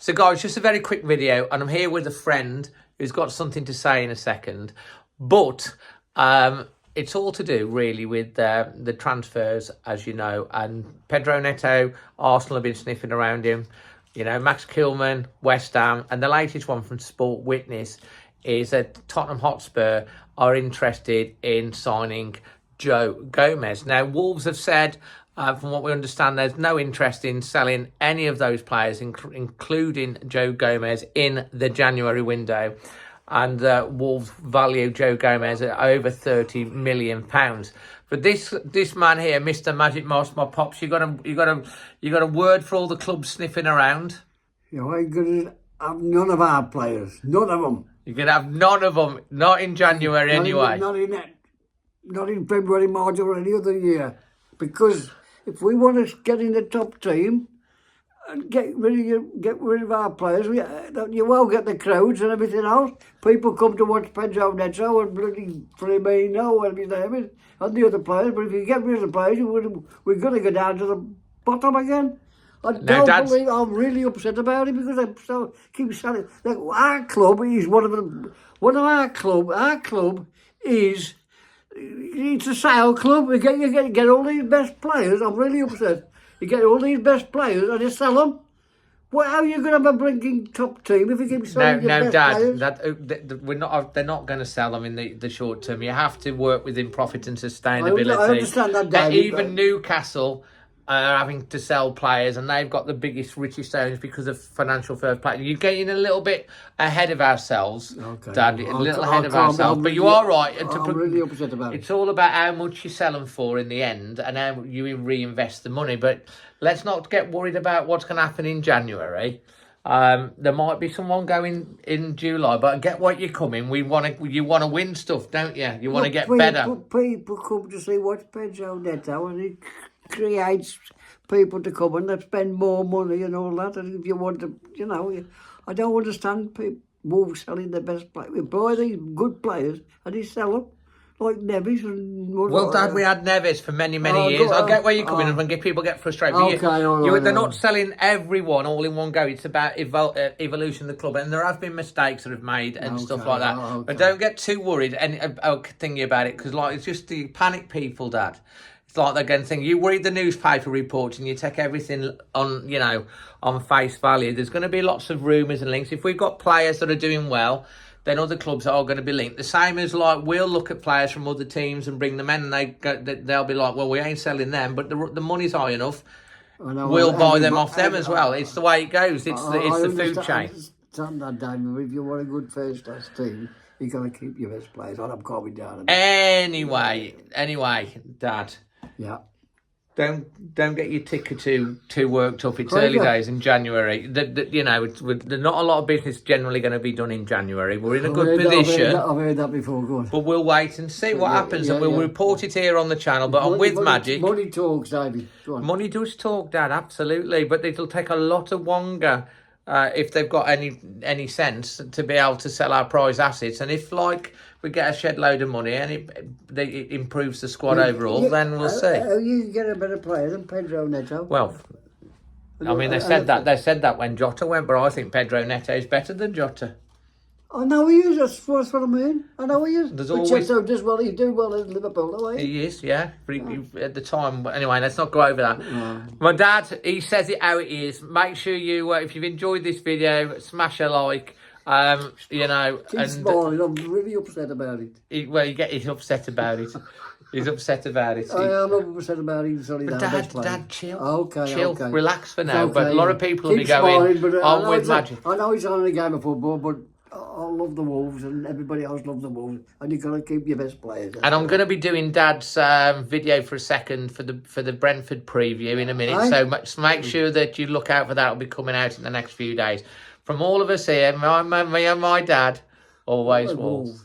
So guys, just a very quick video, and I'm here with a friend who's got something to say in a second. But it's all to do really with the transfers, as you know, and Pedro Neto, Arsenal have been sniffing around him. You know, Max Kilman, West Ham, and the latest one from Sport Witness is that Tottenham Hotspur are interested in signing Joe Gomes. Now, Wolves have said, from what we understand, there's no interest in selling any of those players, including Joe Gomes, in the January window. And Wolves value Joe Gomes at over £30 million. But this man here, Mr. Magic Moss, my pops, you got a word for all the clubs sniffing around? You know, I'm gonna have none of our players, none of them. You're gonna have none of them, not in January anyway. Not in February, March, or any other year, because if we want to get in the top team and get rid of our players, you won't get the crowds and everything else. People come to watch Pedro Neto and bloody Firmino, whatever his name is, and the other players. But if you get rid of the players, we're going to go down to the bottom again. I don't believe. I'm really upset about it because I keep saying like, our club is our club is. It's a sale club. You get all these best players. I'm really upset. You get all these best players and you sell them. Well, how are you going to have a blinking top team if you keep selling your best players? They're not going to sell them in the short term. You have to work within profit and sustainability. I understand that, David. Even Newcastle are having to sell players, and they've got the richest owners because of financial fair play. You're getting a little bit ahead of ourselves, Dad. A little ahead of ourselves. But you are right. I'm really upset about it. It's all about how much you sell them for in the end and how you reinvest the money. But let's not get worried about what's going to happen in January. There might be someone going in July, but I get what you're coming. You want to win stuff, don't you? You want to get better. People come to see what's Pedro Neto, and it creates people to come and they spend more money and all that. And if you want to, I don't understand people Wolves selling their best players. We buy these good players and they sell them. Like Neves and... Well, Dad, we had Neves for many years. I get where you're coming from and people get frustrated. They're not selling everyone all in one go. It's about evolution of the club. And there have been mistakes that have made and stuff like that. But don't get too worried and thingy about it, because it's just the panic people, Dad. It's like they're going to think, you read the newspaper reports and you take everything on face value. There's going to be lots of rumours and links. If we've got players that are doing well, then other clubs are going to be linked. The same as we'll look at players from other teams and bring them in, and they'll be like, well, we ain't selling them, but the money's high enough. We'll buy them off them as well. It's the way it goes. It's the food chain. I understand that, Daniel. If you want a good first-class team, you've got to keep your best players. I'm calming down. Anyway, Dad. Yeah. Don't get your ticker too worked up. It's early days in January. There's not a lot of business generally going to be done in January. We're in a good position. I've heard that before. Go on. But we'll wait and see what happens, and we'll report it here on the channel. But I'm with Magic. Money talks, David. Go on. Money does talk, Dad. Absolutely. But it'll take a lot of longer if they've got any sense to be able to sell our prize assets. And if we get a shed load of money and it improves the squad overall, then we'll see. How you get a better player than Pedro Neto? Well, I mean, they said that when Jota went, but I think Pedro Neto is better than Jota. I know he is. That's what I mean. I know he is. There's always... Chesto does well. He do well in Liverpool, though. He is, yeah. At the time, but anyway, let's not go over that. My dad, he says it how it is. Make sure you, if you've enjoyed this video, smash a like. Keep smiling. I'm really upset about it. He's upset about it. He's upset about it. I am upset about it. Sorry, but Dad, chill. Okay. Relax for now. But a lot of people will be going on with Magic. I know it's only a game of football, but I love the Wolves and everybody else loves the Wolves, and you've got to keep your best players. And I'm going to be doing Dad's video for a second for the Brentford preview in a minute. So make sure that you look out for that. It'll be coming out in the next few days. From all of us here, me and my dad, always Wolves.